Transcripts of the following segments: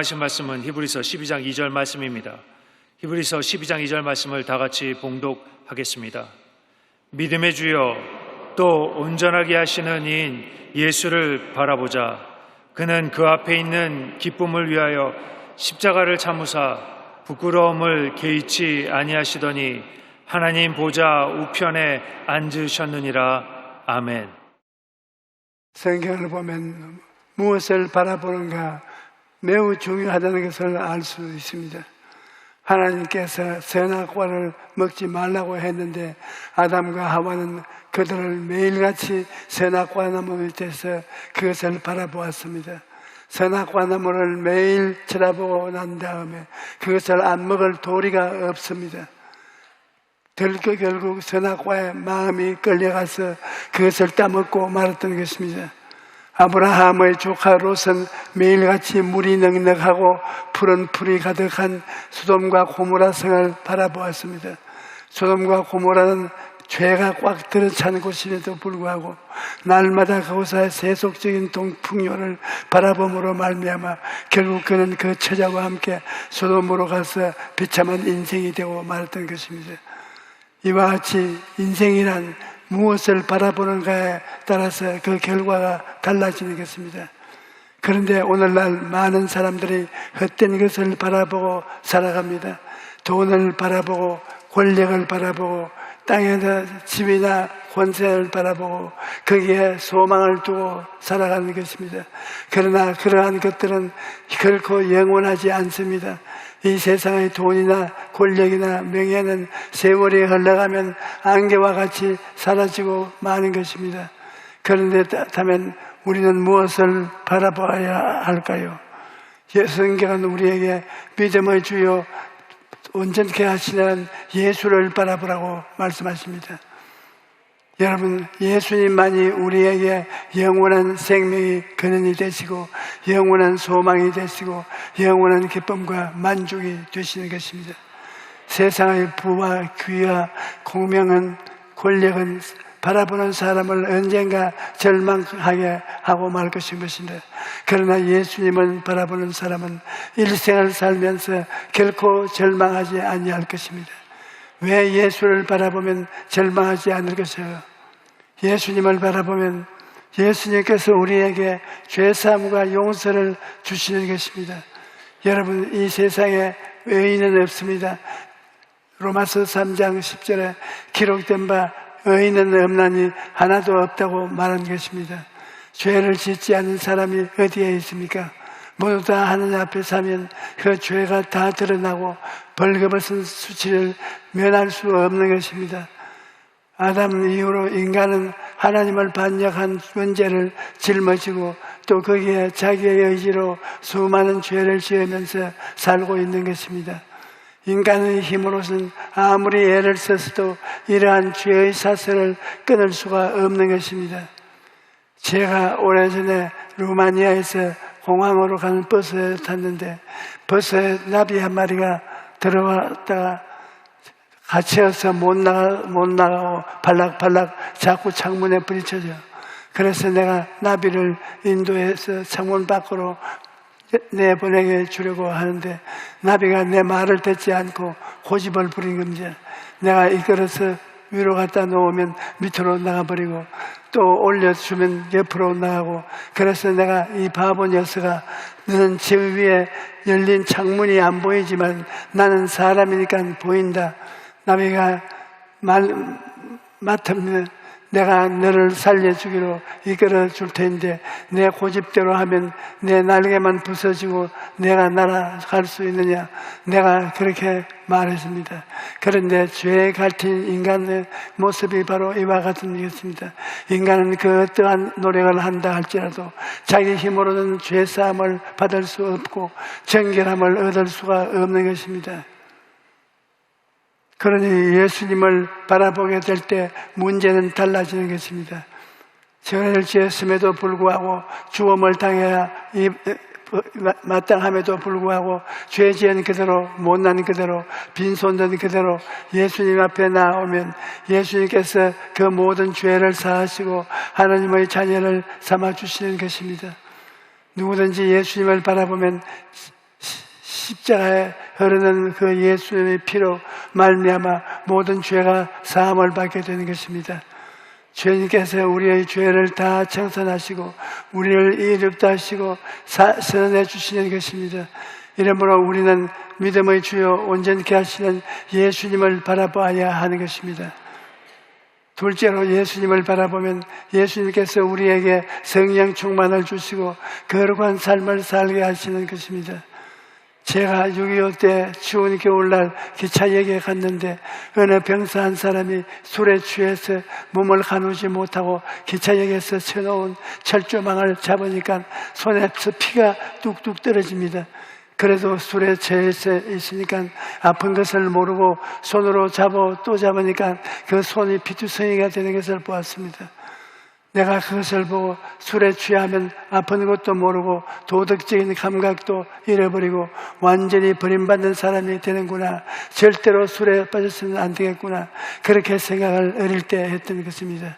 준비하신 말씀은 히브리서 12장 2절 말씀입니다. 히브리서 12장 2절 말씀을 다 같이 봉독하겠습니다. 믿음의 주여 또 온전하게 하시는 이인 예수를 바라보자. 그는 그 앞에 있는 기쁨을 위하여 십자가를 참으사 부끄러움을 개의치 아니하시더니 하나님 보좌 우편에 앉으셨느니라. 아멘. 성경을 보면 무엇을 바라보는가 매우 중요하다는 것을 알 수 있습니다. 하나님께서 선악과를 먹지 말라고 했는데 아담과 하와는 그들을 매일같이 선악과 나무 밑에서 그것을 바라보았습니다. 선악과 나무를 매일 쳐다보고 난 다음에 그것을 안 먹을 도리가 없습니다. 결국 선악과에 마음이 끌려가서 그것을 따먹고 말았던 것입니다. 아브라함의 조카 롯은 매일같이 물이 넉넉하고 푸른 풀이 가득한 소돔과 고모라 성을 바라보았습니다. 소돔과 고모라는 죄가 꽉 들어찬 곳임에도 불구하고 날마다 그곳의 세속적인 풍요를 바라봄으로 말미암아 결국 그는 그 처자와 함께 소돔으로 가서 비참한 인생이 되고 말았던 것입니다. 이와 같이 인생이란 무엇을 바라보는가에 따라서 그 결과가 달라지는 것입니다. 그런데 오늘날 많은 사람들이 헛된 것을 바라보고 살아갑니다. 돈을 바라보고 권력을 바라보고 땅에서 집이나 권세를 바라보고 거기에 소망을 두고 살아가는 것입니다. 그러나 그러한 것들은 결코 영원하지 않습니다. 이 세상의 돈이나 권력이나 명예는 세월이 흘러가면 안개와 같이 사라지고 마는 것입니다. 그런데 그렇다면 우리는 무엇을 바라봐야 할까요? 성경은 우리에게 믿음의 주요 온전케 하시는 예수를 바라보라고 말씀하십니다. 여러분, 예수님만이 우리에게 영원한 생명이 근원이 되시고 영원한 소망이 되시고 영원한 기쁨과 만족이 되시는 것입니다. 세상의 부와 귀와 공명은 권력은 바라보는 사람을 언젠가 절망하게 하고 말 것입니다. 그러나 예수님을 바라보는 사람은 일생을 살면서 결코 절망하지 아니할 것입니다. 왜 예수를 바라보면 절망하지 않을 것이에요? 예수님을 바라보면 예수님께서 우리에게 죄사함과 용서를 주시는 것입니다. 여러분, 이 세상에 의인은 없습니다. 로마서 3장 10절에 기록된 바 의인은 없나니 하나도 없다고 말한 것입니다. 죄를 짓지 않은 사람이 어디에 있습니까? 모두 다 하나님 앞에 서면 그 죄가 다 드러나고 벌거벗은 수치를 면할 수 없는 것입니다. 아담 이후로 인간은 하나님을 반역한 문제를 짊어지고 또 거기에 자기의 의지로 수많은 죄를 지으면서 살고 있는 것입니다. 인간의 힘으로서는 아무리 애를 써서도 이러한 죄의 사슬을 끊을 수가 없는 것입니다. 제가 오래전에 루마니아에서 공항으로 가는 버스에 탔는데 버스에 나비 한 마리가 들어왔다가 갇혀서 못 나가고 발락발락 자꾸 창문에 부딪혀져. 그래서 내가 나비를 인도해서 창문 밖으로 내보내게 주려고 하는데 나비가 내 말을 듣지 않고 고집을 부린 겁니다. 내가 이끌어서 위로 갖다 놓으면 밑으로 나가버리고 또 올려주면 옆으로 나가고, 그래서 내가 이 바보 녀석아, 너는 집 위에 열린 창문이 안 보이지만 나는 사람이니까 보인다. 나비가 맡으면 내가 너를 살려주기로 이끌어 줄 텐데 내 고집대로 하면 내 날개만 부서지고 내가 날아갈 수 있느냐. 내가 그렇게 말했습니다. 그런데 죄에 갇힌 인간의 모습이 바로 이와 같은 것입니다. 인간은 그 어떠한 노력을 한다 할지라도 자기 힘으로는 죄사함을 받을 수 없고 정결함을 얻을 수가 없는 것입니다. 그러니 예수님을 바라보게 될 때 문제는 달라지는 것입니다. 죄를 지었음에도 불구하고 죽음을 당해야 마땅함에도 불구하고 죄 지은 그대로, 못난 그대로, 빈손든 그대로 예수님 앞에 나오면 예수님께서 그 모든 죄를 사하시고 하나님의 자녀를 삼아주시는 것입니다. 누구든지 예수님을 바라보면 십자가에 흐르는 그 예수님의 피로 말미암아 모든 죄가 사함을 받게 되는 것입니다. 주님께서 우리의 죄를 다 청산하시고 우리를 이롭다 하시고 선언해 주시는 것입니다. 이러므로 우리는 믿음의 주요 온전케 하시는 예수님을 바라봐야 하는 것입니다. 둘째로 예수님을 바라보면 예수님께서 우리에게 성령 충만을 주시고 거룩한 삶을 살게 하시는 것입니다. 제가 6.25 때 추운 겨울날 기차역에 갔는데 어느 병사 한 사람이 술에 취해서 몸을 가누지 못하고 기차역에서 쳐놓은 철조망을 잡으니까 손에서 피가 뚝뚝 떨어집니다. 그래도 술에 취해서 있으니까 아픈 것을 모르고 손으로 또 잡으니까 그 손이 피투성이가 되는 것을 보았습니다. 내가 그것을 보고 술에 취하면 아픈 것도 모르고 도덕적인 감각도 잃어버리고 완전히 버림받는 사람이 되는구나. 절대로 술에 빠져서는 안 되겠구나. 그렇게 생각을 어릴 때 했던 것입니다.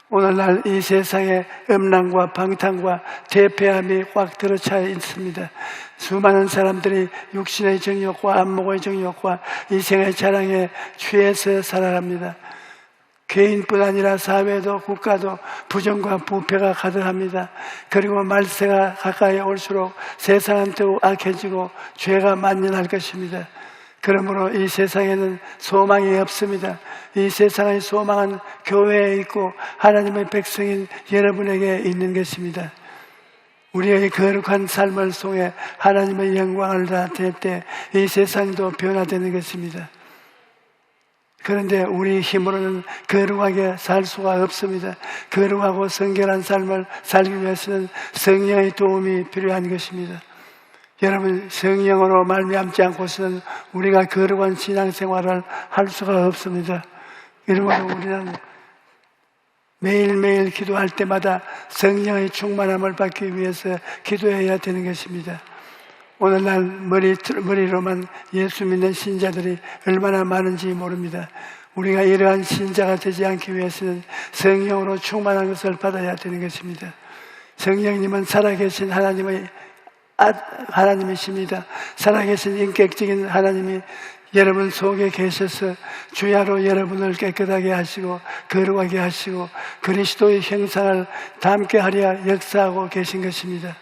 오늘날 이 세상에 음란과 방탕과 대폐함이 꽉 들어차 있습니다. 수많은 사람들이 육신의 정욕과 안목의 정욕과 이생의 자랑에 취해서 살아갑니다. 개인뿐 아니라 사회도 국가도 부정과 부패가 가득합니다. 그리고 말세가 가까이 올수록 세상은 더욱 악해지고 죄가 만연할 것입니다. 그러므로 이 세상에는 소망이 없습니다. 이 세상의 소망은 교회에 있고 하나님의 백성인 여러분에게 있는 것입니다. 우리의 거룩한 삶을 통해 하나님의 영광을 나타낼 때 이 세상도 변화되는 것입니다. 그런데 우리 힘으로는 거룩하게 살 수가 없습니다. 거룩하고 성결한 삶을 살기 위해서는 성령의 도움이 필요한 것입니다. 여러분, 성령으로 말미암지 않고서는 우리가 거룩한 신앙생활을 할 수가 없습니다. 이러므로 우리는 매일매일 기도할 때마다 성령의 충만함을 받기 위해서 기도해야 되는 것입니다. 오늘날 머리로만 예수 믿는 신자들이 얼마나 많은지 모릅니다. 우리가 이러한 신자가 되지 않기 위해서는 성령으로 충만한 것을 받아야 되는 것입니다. 성령님은 살아계신 하나님이십니다. 살아계신 인격적인 하나님이 여러분 속에 계셔서 주야로 여러분을 깨끗하게 하시고 거룩하게 하시고 그리스도의 형상을 담게 하려 역사하고 계신 것입니다.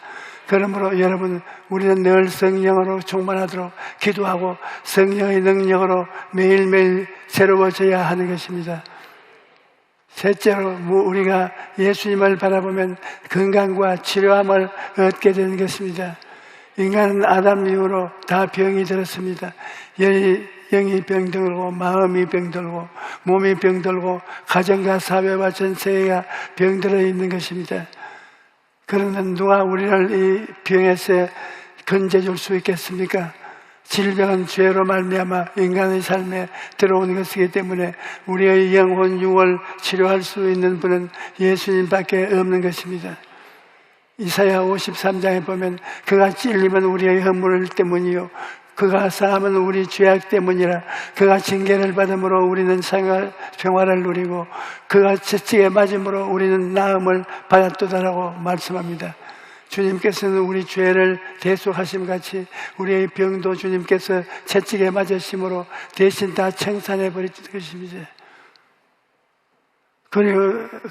그러므로 여러분, 우리는 늘 성령으로 충만하도록 기도하고 성령의 능력으로 매일매일 새로워져야 하는 것입니다. 셋째로, 우리가 예수님을 바라보면 건강과 치료함을 얻게 되는 것입니다. 인간은 아담 이후로 다 병이 들었습니다. 영이 병들고 마음이 병들고 몸이 병들고 가정과 사회와 전 세계가 병들어 있는 것입니다. 그러나 누가 우리를 이 병에서 건져줄 수 있겠습니까? 질병은 죄로 말미암아 인간의 삶에 들어오는 것이기 때문에 우리의 영혼, 육을 치료할 수 있는 분은 예수님밖에 없는 것입니다. 이사야 53장에 보면 그가 찔림은 우리의 허물 때문이요 그가 상함은 우리 죄악 때문이라. 그가 징계를 받음으로 우리는 평화를 누리고 그가 채찍에 맞음으로 우리는 나음을 받았도다라고 말씀합니다. 주님께서는 우리 죄를 대속하심 같이 우리의 병도 주님께서 채찍에 맞으심으로 대신 다 청산해 버릴 것입니다.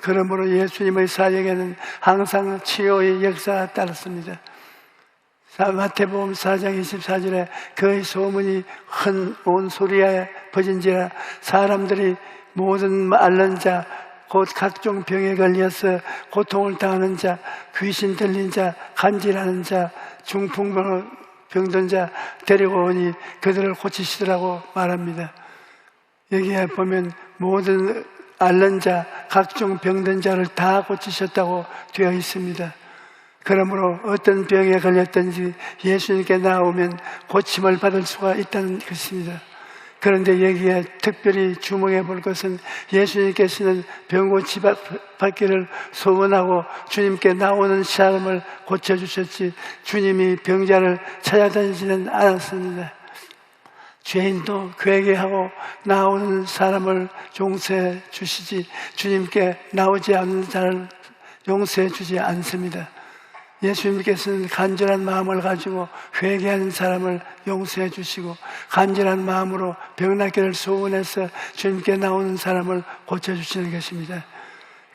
그러므로 예수님의 사역에는 항상 치료의 역사가 따랐습니다. 마태복음 4장 24절에 그의 소문이 온 소리에 퍼진지라. 사람들이 모든 앓는 자, 곧 각종 병에 걸려서 고통을 당하는 자, 귀신 들린 자, 간질하는 자, 중풍으로 병든 자 데리고 오니 그들을 고치시더라고 말합니다. 여기에 보면 모든 앓는 자, 각종 병든 자를 다 고치셨다고 되어 있습니다. 그러므로 어떤 병에 걸렸든지 예수님께 나오면 고침을 받을 수가 있다는 것입니다. 그런데 여기에 특별히 주목해 볼 것은 예수님께서는 병 고치받기를 소원하고 주님께 나오는 사람을 고쳐주셨지 주님이 병자를 찾아다니지는 않았습니다. 죄인도 회개하고 나오는 사람을 용서해 주시지 주님께 나오지 않는 자를 용서해 주지 않습니다. 예수님께서는 간절한 마음을 가지고 회개하는 사람을 용서해 주시고 간절한 마음으로 병낫기를 소원해서 주님께 나오는 사람을 고쳐주시는 것입니다.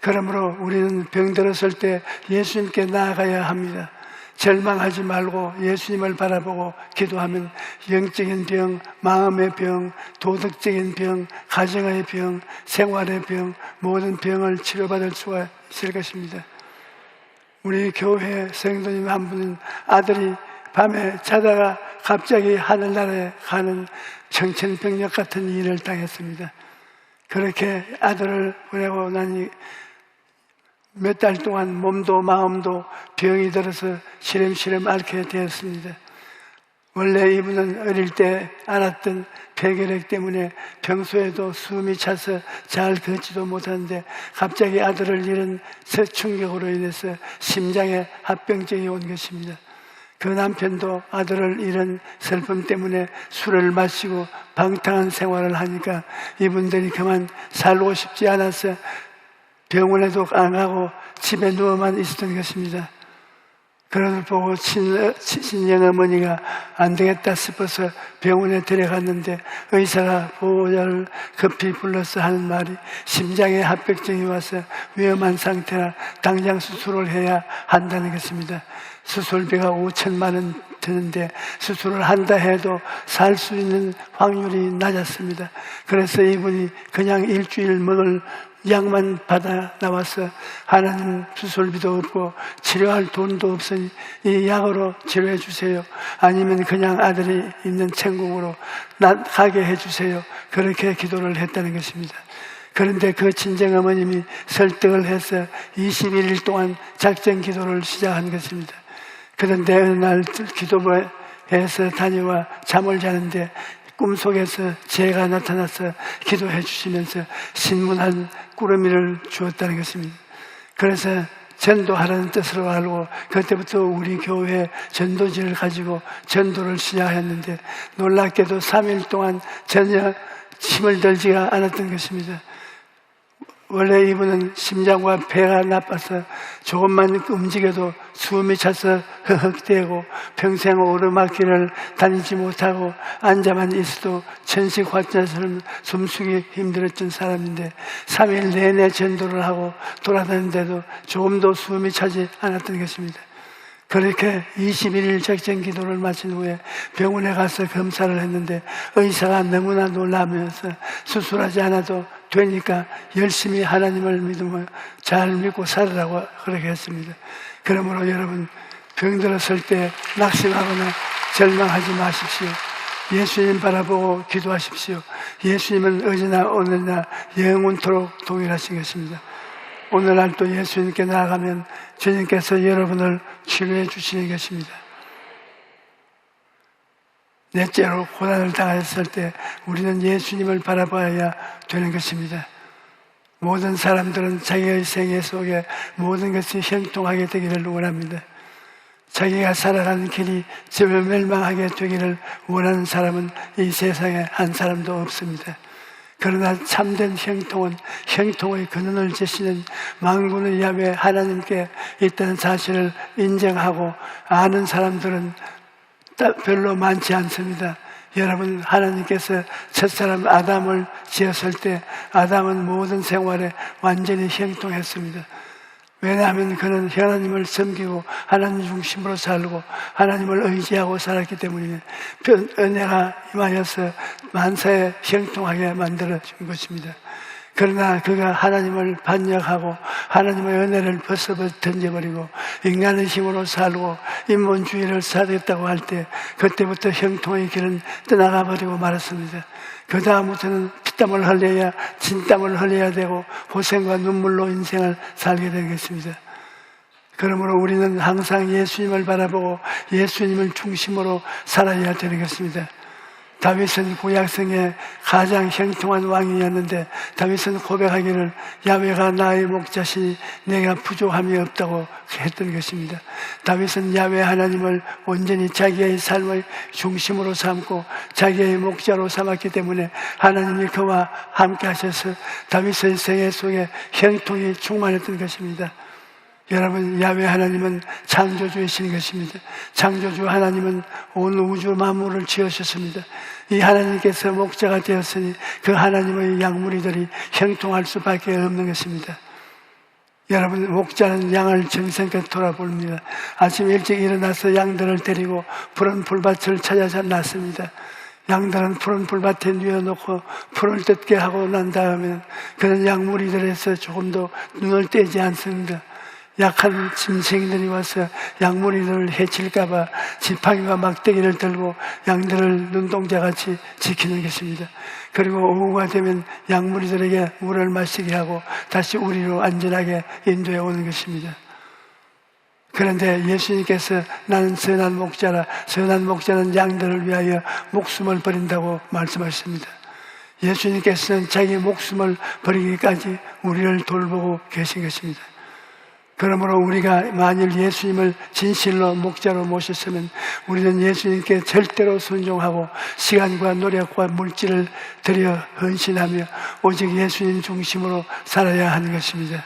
그러므로 우리는 병들었을 때 예수님께 나아가야 합니다. 절망하지 말고 예수님을 바라보고 기도하면 영적인 병, 마음의 병, 도덕적인 병, 가정의 병, 생활의 병, 모든 병을 치료받을 수가 있을 것입니다. 우리 교회 성도님 한 분은 아들이 밤에 자다가 갑자기 하늘나라에 가는 청천벽력 같은 일을 당했습니다. 그렇게 아들을 보내고 나니 몇 달 동안 몸도 마음도 병이 들어서 시름시름 앓게 되었습니다. 원래 이분은 어릴 때 알았던 폐결핵 때문에 평소에도 숨이 차서 잘 걷지도 못하는데 갑자기 아들을 잃은 충격으로 인해서 심장에 합병증이 온 것입니다. 그 남편도 아들을 잃은 슬픔 때문에 술을 마시고 방탕한 생활을 하니까 이분들이 그만 살고 싶지 않아서 병원에도 안 가고 집에 누워만 있었던 것입니다. 그걸 보고 친정어머니가 안 되겠다 싶어서 병원에 데려갔는데 의사가 보호자를 급히 불러서 하는 말이 심장에 합병증이 와서 위험한 상태라 당장 수술을 해야 한다는 것입니다. 수술비가 5천만 원 드는데 수술을 한다 해도 살 수 있는 확률이 낮았습니다. 그래서 이분이 그냥 일주일 먹을 약만 받아 나와서 하나님 수술비도 없고 치료할 돈도 없으니 이 약으로 치료해 주세요. 아니면 그냥 아들이 있는 천국으로 가게 해 주세요. 그렇게 기도를 했다는 것입니다. 그런데 그 친정어머님이 설득을 해서 21일 동안 작전 기도를 시작한 것입니다. 그런데 어느 날 기도부에서 다녀와 잠을 자는데 꿈속에서 재가 나타나서 기도해 주시면서 신문한 꾸러미를 주었다는 것입니다. 그래서 전도하라는 뜻으로 알고 그때부터 우리 교회 전도지를 가지고 전도를 시작했는데 놀랍게도 3일 동안 전혀 힘을 들지가 않았던 것입니다. 원래 이분은 심장과 폐가 나빠서 조금만 움직여도 숨이 차서 허헉대고 평생 오르막길을 다니지 못하고 앉아만 있어도 천식 환자처럼 숨쉬기 힘들었던 사람인데 3일 내내 전도를 하고 돌아다니는데도 조금도 숨이 차지 않았던 것입니다. 그렇게 21일 작전 기도를 마친 후에 병원에 가서 검사를 했는데 의사가 너무나 놀라면서 수술하지 않아도 되니까 열심히 하나님을 믿으며 잘 믿고 살으라고 그렇게 했습니다. 그러므로 여러분 병들었을 때 낙심하거나 절망하지 마십시오. 예수님 바라보고 기도하십시오. 예수님은 어제나 오늘나 영원토록 동일하신 것입니다. 오늘날 또 예수님께 나아가면 주님께서 여러분을 치료해 주시는 것입니다. 넷째로 고난을 당했을 때 우리는 예수님을 바라봐야 되는 것입니다. 모든 사람들은 자기의 생애 속에 모든 것이 형통하게 되기를 원합니다. 자기가 살아가는 길이 멸망하게 되기를 원하는 사람은 이 세상에 한 사람도 없습니다. 그러나 참된 형통은 형통의 근원을 제시는 만군의 야훼 하나님께 있다는 사실을 인정하고 아는 사람들은 별로 많지 않습니다. 여러분, 하나님께서 첫사람 아담을 지었을 때 아담은 모든 생활에 완전히 형통했습니다. 왜냐하면 그는 하나님을 섬기고 하나님 중심으로 살고 하나님을 의지하고 살았기 때문에 은혜가 임하여서 만사에 형통하게 만들어준 것입니다. 그러나 그가 하나님을 반역하고 하나님의 은혜를 던져버리고 인간의 힘으로 살고 인본주의를 살겠다고 할 때 그때부터 형통의 길은 떠나가 버리고 말았습니다. 그 다음부터는 피땀을 흘려야 진땀을 흘려야 되고 고생과 눈물로 인생을 살게 된 것입니다. 그러므로 우리는 항상 예수님을 바라보고 예수님을 중심으로 살아야 되는 것입니다. 다윗은 구약성의 가장 형통한 왕이었는데 다윗은 고백하기를 야훼가 나의 목자시니 내가 부족함이 없다고 했던 것입니다. 다윗은 야훼 하나님을 온전히 자기의 삶의 중심으로 삼고 자기의 목자로 삼았기 때문에 하나님이 그와 함께 하셔서 다윗의 생애 속에 형통이 충만했던 것입니다. 여러분, 야훼 하나님은 창조주이신 것입니다. 창조주 하나님은 온 우주 만물을 지으셨습니다. 이 하나님께서 목자가 되었으니 그 하나님의 양무리들이 형통할 수밖에 없는 것입니다. 여러분, 목자는 양을 정성껏 돌아봅니다. 아침 일찍 일어나서 양들을 데리고 푸른 풀밭을 찾아서 났습니다. 양들은 푸른 풀밭에 뉘어놓고 풀을 뜯게 하고 난 다음에 그런 양무리들에서 조금도 눈을 떼지 않습니다. 약한 짐승들이 와서 양무리들을 해칠까봐 지팡이와 막대기를 들고 양들을 눈동자같이 지키는 것입니다. 그리고 오후가 되면 양무리들에게 물을 마시게 하고 다시 우리로 안전하게 인도해 오는 것입니다. 그런데 예수님께서 나는 선한 목자라, 선한 목자는 양들을 위하여 목숨을 버린다고 말씀하셨습니다. 예수님께서는 자기 목숨을 버리기까지 우리를 돌보고 계신 것입니다. 그러므로 우리가 만일 예수님을 진실로 목자로 모셨으면 우리는 예수님께 절대로 순종하고 시간과 노력과 물질을 들여 헌신하며 오직 예수님 중심으로 살아야 하는 것입니다.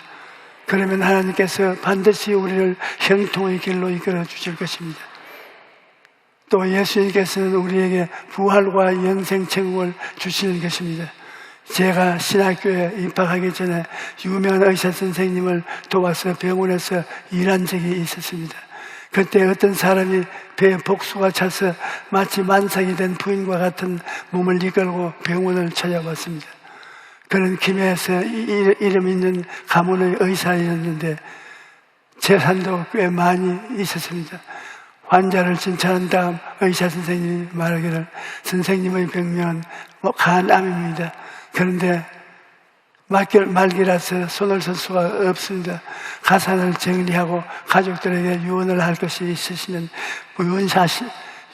그러면 하나님께서 반드시 우리를 형통의 길로 이끌어 주실 것입니다. 또 예수님께서는 우리에게 부활과 영생천국을 주시는 것입니다. 제가 신학교에 입학하기 전에 유명한 의사 선생님을 도와서 병원에서 일한 적이 있었습니다. 그때 어떤 사람이 배에 복수가 차서 마치 만삭이 된 부인과 같은 몸을 이끌고 병원을 찾아왔습니다. 그는 김해에서 이름 있는 가문의 의사였는데 재산도 꽤 많이 있었습니다. 환자를 진찰한 다음 의사 선생님이 말하기를 선생님의 병명은 간암입니다. 그런데 말기라서 손을 쓸 수가 없습니다. 가산을 정리하고 가족들에게 유언을 할 것이 있으시면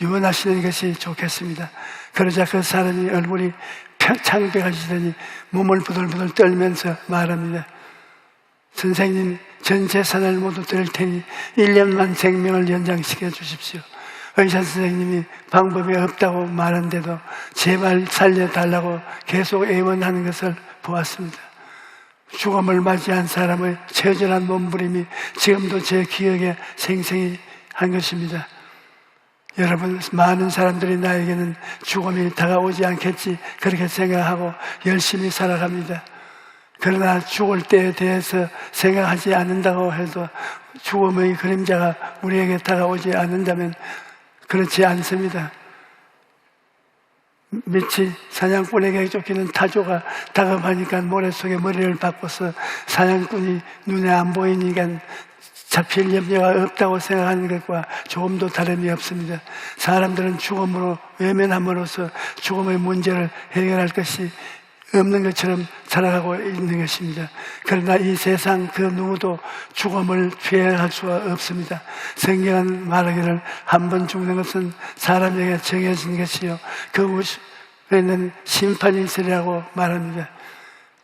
유언하시는 것이 좋겠습니다. 그러자 그 사람이 얼굴이 창백해지더니 몸을 부들부들 떨면서 말합니다. 선생님, 전 재산을 모두 드릴 테니 1년만 생명을 연장시켜 주십시오. 의사 선생님이 방법이 없다고 말한데도 제발 살려달라고 계속 애원하는 것을 보았습니다. 죽음을 맞이한 사람의 처절한 몸부림이 지금도 제 기억에 생생히 한 것입니다. 여러분, 많은 사람들이 나에게는 죽음이 다가오지 않겠지 그렇게 생각하고 열심히 살아갑니다. 그러나 죽을 때에 대해서 생각하지 않는다고 해도 죽음의 그림자가 우리에게 다가오지 않는다면 그렇지 않습니다. 며칠 사냥꾼에게 쫓기는 타조가 다급하니까 모래 속에 머리를 박고서 사냥꾼이 눈에 안 보이니까 잡힐 염려가 없다고 생각하는 것과 조금도 다름이 없습니다. 사람들은 죽음으로 외면함으로써 죽음의 문제를 해결할 것이 없는 것처럼 살아가고 있는 것입니다. 그러나 이 세상 그 누구도 죽음을 피해갈 수가 없습니다. 성경은 말하기를 한 번 죽는 것은 사람에게 정해진 것이요 그 후에는 심판이 있으리라고 말합니다.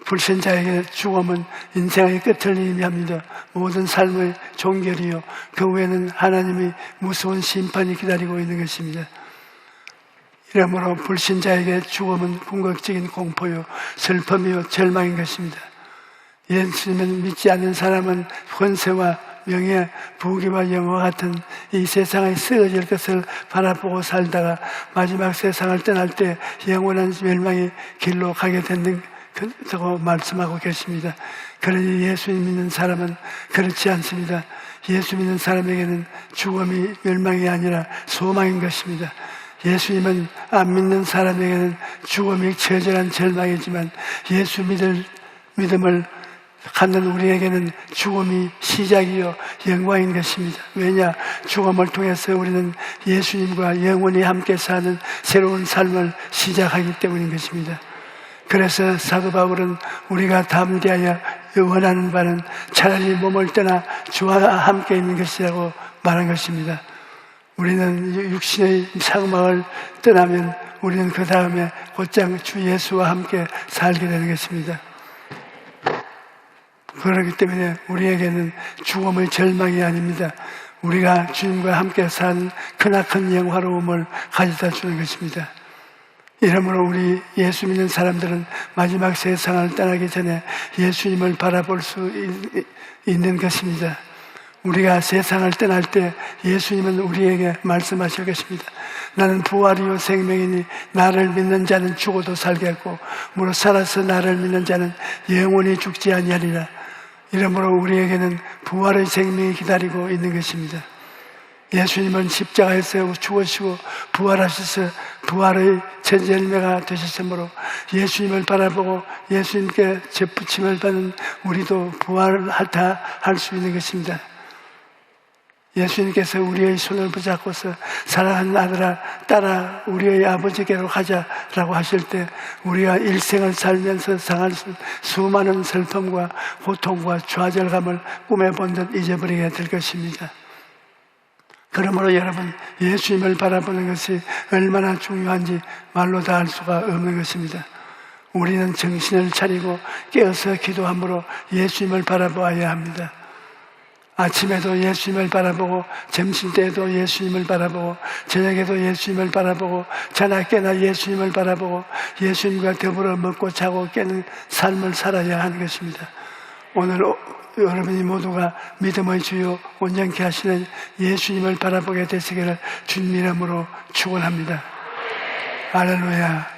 불신자에게 죽음은 인생의 끝을 의미합니다. 모든 삶의 종결이요 그 후에는 하나님이 무서운 심판이 기다리고 있는 것입니다. 이러므로 불신자에게 죽음은 궁극적인 공포요 슬픔이요 절망인 것입니다. 예수님을 믿지 않는 사람은 권세와 명예, 부귀와 영화 같은 이 세상에 쓰여질 것을 바라보고 살다가 마지막 세상을 떠날 때 영원한 멸망의 길로 가게 된다고 말씀하고 계십니다. 그러니 예수님 믿는 사람은 그렇지 않습니다. 예수 믿는 사람에게는 죽음이 멸망이 아니라 소망인 것입니다. 예수님은 안 믿는 사람에게는 죽음이 처절한 절망이지만 예수 믿음을 갖는 우리에게는 죽음이 시작이요 영광인 것입니다. 왜냐? 죽음을 통해서 우리는 예수님과 영원히 함께 사는 새로운 삶을 시작하기 때문인 것입니다. 그래서 사도 바울은 우리가 담대하여 원하는 바는 차라리 몸을 떠나 주와 함께 있는 것이라고 말한 것입니다. 우리는 육신의 상막을 떠나면 우리는 그 다음에 곧장 주 예수와 함께 살게 되는 것입니다. 그렇기 때문에 우리에게는 죽음의 절망이 아닙니다. 우리가 주님과 함께 산 크나큰 영화로움을 가져다 주는 것입니다. 이러므로 우리 예수 믿는 사람들은 마지막 세상을 떠나기 전에 예수님을 바라볼 수 있는 것입니다. 우리가 세상을 떠날 때 예수님은 우리에게 말씀하실 것입니다. 나는 부활이요 생명이니 나를 믿는 자는 죽어도 살겠고 무릇 살아서 나를 믿는 자는 영원히 죽지 아니하리라. 이러므로 우리에게는 부활의 생명이 기다리고 있는 것입니다. 예수님은 십자가에서 죽으시고 부활하셔서 부활의 전열매가 되셨으므로 예수님을 바라보고 예수님께 접붙임을 받는 우리도 부활하다 할 수 있는 것입니다. 예수님께서 우리의 손을 붙잡고서 사랑하는 아들아 따라 우리의 아버지께로 가자라고 하실 때 우리가 일생을 살면서 당할 수많은 슬픔과 고통과 좌절감을 꿈에 본 듯 잊어버리게 될 것입니다. 그러므로 여러분, 예수님을 바라보는 것이 얼마나 중요한지 말로 다 할 수가 없는 것입니다. 우리는 정신을 차리고 깨어서 기도함으로 예수님을 바라보아야 합니다. 아침에도 예수님을 바라보고 점심때에도 예수님을 바라보고 저녁에도 예수님을 바라보고 자나 깨나 예수님을 바라보고 예수님과 더불어 먹고 자고 깨는 삶을 살아야 하는 것입니다. 오늘 여러분이 모두가 믿음의 주요 온전케 하시는 예수님을 바라보게 되시기를 주님 이름으로 축원합니다. 할렐루야.